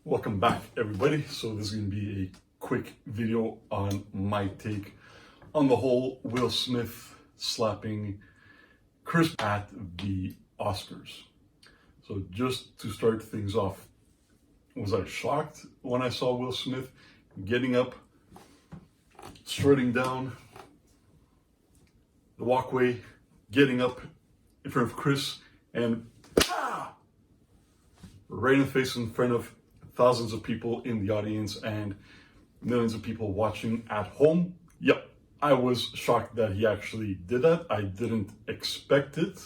Welcome back, everybody. So this is going to be a quick video on my take on the whole Will Smith slapping Chris at the Oscars. So just to start things off, was I shocked when I saw Will Smith getting up, strutting down the walkway, getting up in front of Chris and right in the face in front of thousands of people in the audience and millions of people watching at home? Yep, I was shocked that he actually did that. I didn't expect it.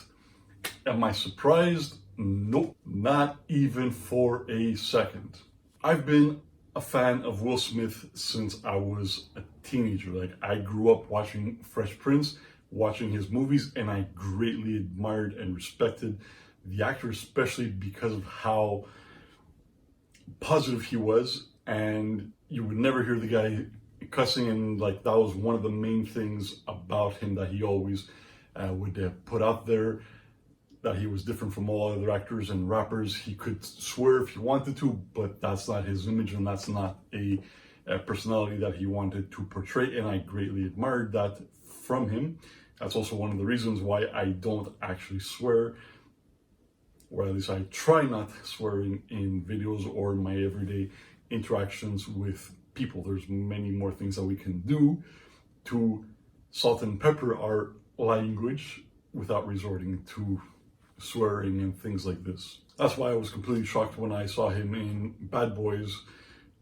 Am I surprised? Nope, not even for a second. I've been a fan of Will Smith since I was a teenager. Like, I grew up watching Fresh Prince, watching his movies, and I greatly admired and respected the actor, especially because of how positive he was, and you would never hear the guy cussing, and like that was one of the main things about him that he always would put out there, that he was different from all other actors and rappers. He could swear if he wanted to, but that's not his image, and that's not a personality that he wanted to portray, and I greatly admired that from him. That's also one of the reasons why I don't actually swear, or at least I try not swearing in videos or in my everyday interactions with people. There's many more things that we can do to salt and pepper our language without resorting to swearing and things like this. That's why I was completely shocked when I saw him in Bad Boys.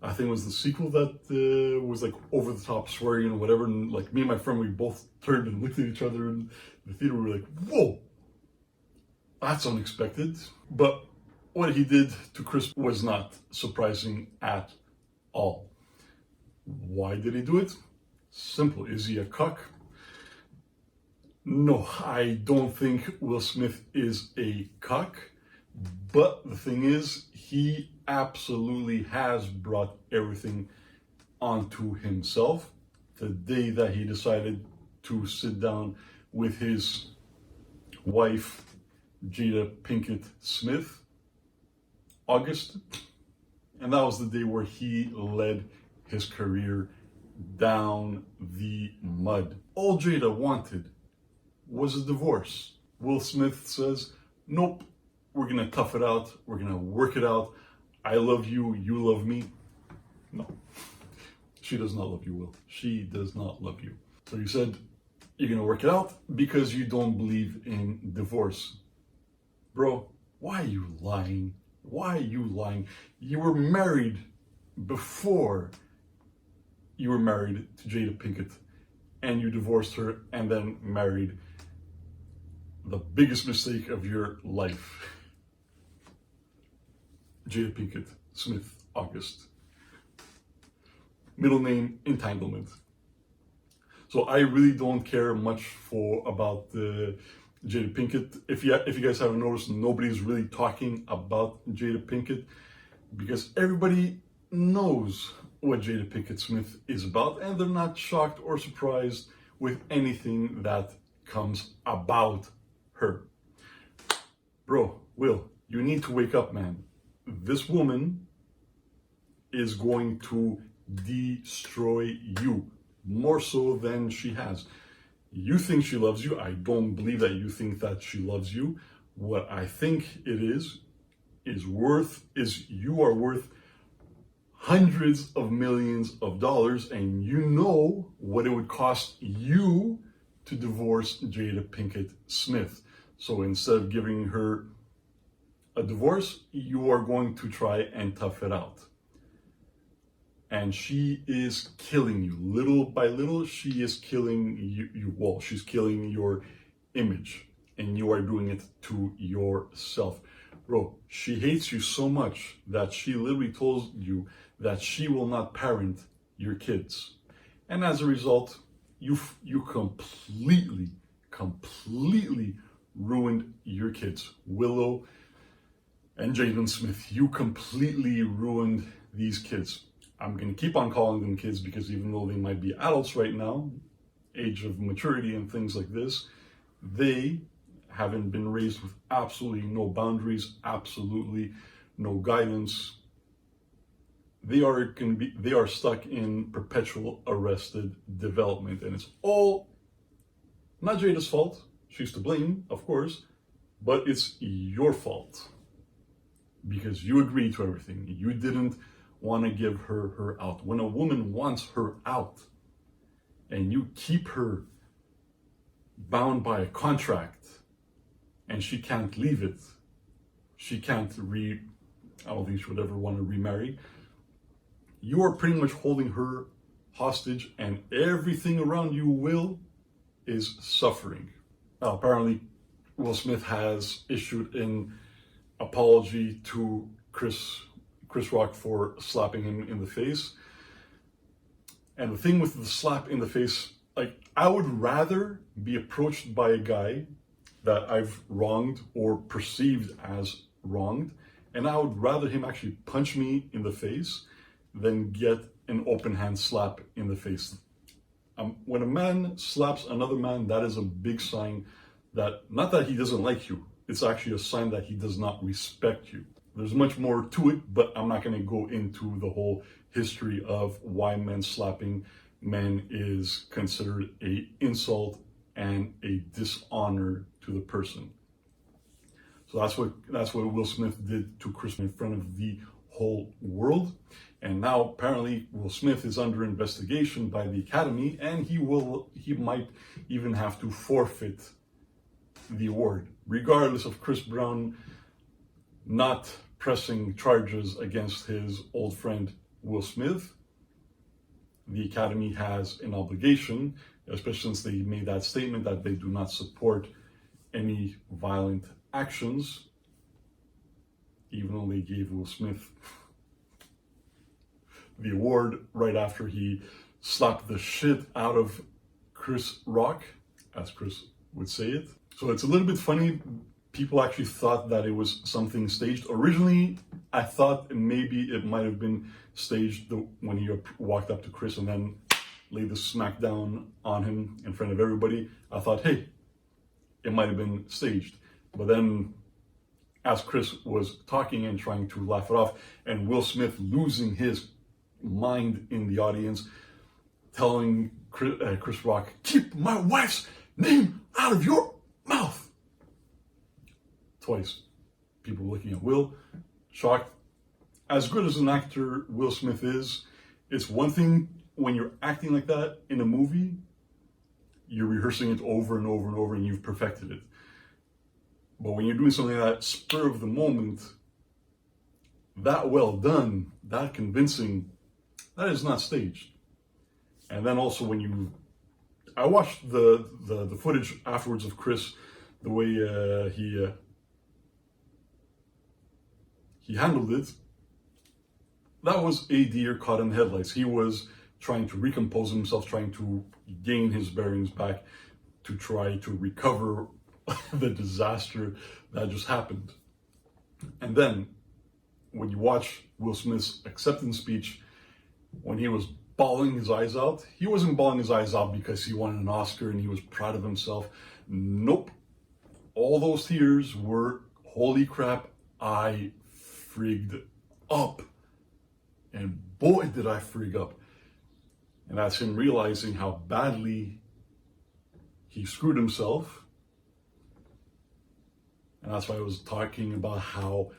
I think it was the sequel that was like over the top swearing and whatever. And like me and my friend, we both turned and looked at each other in the theater. We were like, whoa, that's unexpected. But what he did to Chris was not surprising at all. Why did he do it? Simple. Is he a cuck? No, I don't think Will Smith is a cuck. But the thing is, he absolutely has brought everything onto himself. The day that he decided to sit down with his wife, Jada Pinkett Smith, August, and that was the day where he led his career down the mud. All Jada wanted was a divorce. Will Smith says, nope, we're gonna tough it out, we're gonna work it out. I love you, you love me. No, she does not love you, Will. She does not love you. So you said you're gonna work it out because you don't believe in divorce. Bro, why are you lying? Why are you lying? You were married before you were married to Jada Pinkett, and you divorced her and then married the biggest mistake of your life. Jada Pinkett Smith, August. Middle name, Entanglement. So I really don't care much about Jada Pinkett. If you guys haven't noticed, nobody's really talking about Jada Pinkett because everybody knows what Jada Pinkett Smith is about, and they're not shocked or surprised with anything that comes about her. Bro, Will, you need to wake up, man. This woman is going to destroy you more so than she has. You think she loves you. I don't believe that you think that she loves you. What I think it is you are worth hundreds of millions of dollars, and you know what it would cost you to divorce Jada Pinkett Smith. So instead of giving her a divorce, you are going to try and tough it out. And she is killing you. Little by little, she is killing you. Well, she's killing your image, and you are doing it to yourself. Bro, she hates you so much that she literally told you that she will not parent your kids. And as a result, you completely ruined your kids. Willow and Jaden Smith, you completely ruined these kids. I'm going to keep on calling them kids because even though they might be adults right now, age of maturity and things like this, they haven't been raised with absolutely no boundaries, absolutely no guidance, they are stuck in perpetual arrested development, and it's all not Jada's fault. She's to blame, of course, but it's your fault because you agreed to everything. You didn't want to give her out. When a woman wants her out and you keep her bound by a contract and she can't leave it, she can't I don't think she would ever want to remarry. You are pretty much holding her hostage, and everything around you is suffering. Now, apparently, Will Smith has issued an apology to Chris Rock for slapping him in the face. And the thing with the slap in the face, like, I would rather be approached by a guy that I've wronged or perceived as wronged, and I would rather him actually punch me in the face than get an open hand slap in the face. When a man slaps another man, that is a big sign that, not that he doesn't like you, it's actually a sign that he does not respect you. There's much more to it, but I'm not going to go into the whole history of why men slapping men is considered an insult and a dishonor to the person. So that's what Will Smith did to Chris in front of the whole world. And now apparently Will Smith is under investigation by the Academy, and he might even have to forfeit the award, regardless of Chris Brown not pressing charges against his old friend Will Smith. The Academy has an obligation, especially since they made that statement that they do not support any violent actions, even though they gave Will Smith the award right after he slapped the shit out of Chris Rock, as Chris would say it. So it's a little bit funny. People actually thought that it was something staged. Originally, I thought maybe it might have been staged when he walked up to Chris and then laid the smack down on him in front of everybody. I thought, hey, it might have been staged. But then, as Chris was talking and trying to laugh it off, and Will Smith losing his mind in the audience, telling Chris Rock, keep my wife's name out of your mouth. Twice. People looking at Will, shocked. As good as an actor Will Smith is, it's one thing when you're acting like that in a movie, you're rehearsing it over and over and over and you've perfected it. But when you're doing something like that, spur of the moment, that well done, that convincing, that is not staged. And then also I watched the footage afterwards of Chris, the way he handled it. That was a deer caught in the headlights. He was trying to recompose himself, trying to gain his bearings back, to try to recover the disaster that just happened. And then when you watch Will Smith's acceptance speech, when he was bawling his eyes out, he wasn't bawling his eyes out because he won an Oscar and he was proud of himself. Nope. All those tears were, holy crap, I frigged up. And boy, did I frig up. And that's him realizing how badly he screwed himself. And that's why I was talking about how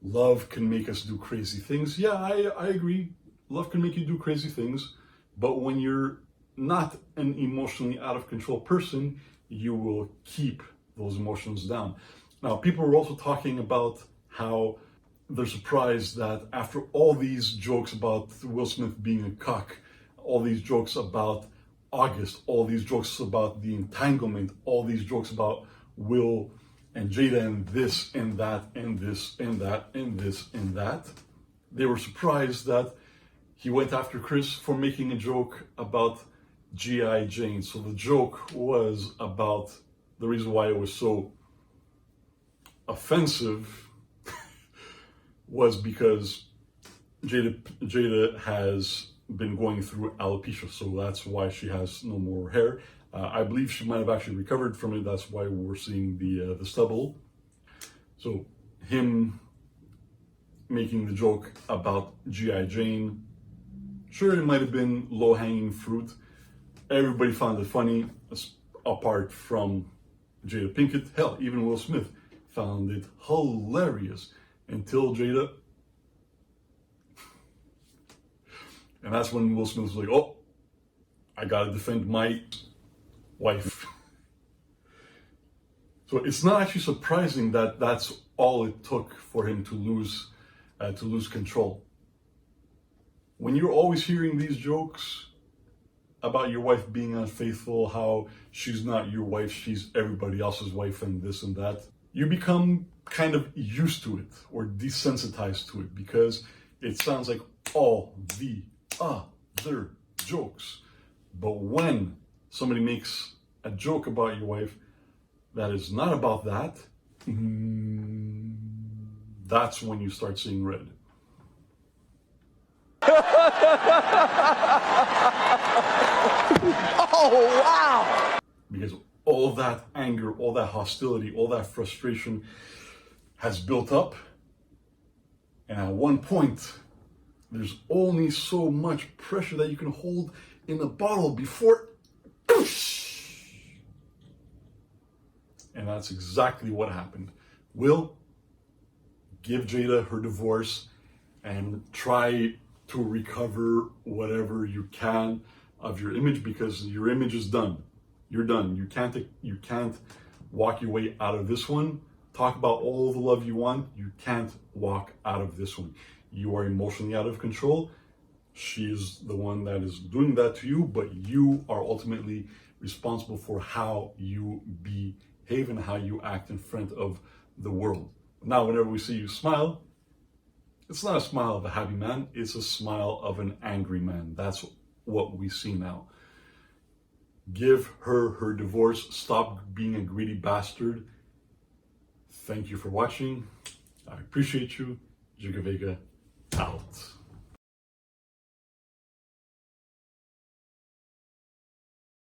love can make us do crazy things. Yeah, I agree. Love can make you do crazy things. But when you're not an emotionally out of control person, you will keep those emotions down. Now, people were also talking about how they're surprised that after all these jokes about Will Smith being a cuck, all these jokes about August, all these jokes about the entanglement, all these jokes about Will and Jada and this and that and this and that and this and that, they were surprised that he went after Chris for making a joke about G.I. Jane. So the joke was about the reason why it was so offensive was because Jada has been going through alopecia, so that's why she has no more hair. I believe she might have actually recovered from it. That's why we're seeing the stubble. So him making the joke about G.I. Jane. Sure, it might have been low-hanging fruit. Everybody found it funny, apart from Jada Pinkett. Hell, even Will Smith found it hilarious until Jada. And that's when Will Smith was like, oh, I gotta defend my wife. So it's not actually surprising that that's all it took for him to lose control. When you're always hearing these jokes about your wife being unfaithful, how she's not your wife, she's everybody else's wife, and this and that, you become kind of used to it or desensitized to it because it sounds like all the other jokes. But when somebody makes a joke about your wife that is not about that, that's when you start seeing red. Oh, wow! Because all that anger, all that hostility, all that frustration has built up. And at one point, there's only so much pressure that you can hold in a bottle before. And that's exactly what happened. Will, give Jada her divorce and try to recover whatever you can of your image, because your image is done. You're done. You can't walk your way out of this one. Talk about all the love you want. You can't walk out of this one. You are emotionally out of control. She is the one that is doing that to you, but you are ultimately responsible for how you behave and how you act in front of the world. Now, whenever we see you smile, it's not a smile of a happy man, it's a smile of an angry man. That's what we see now. Give her her divorce. Stop being a greedy bastard. Thank you for watching. I appreciate you. Jiga Vega out.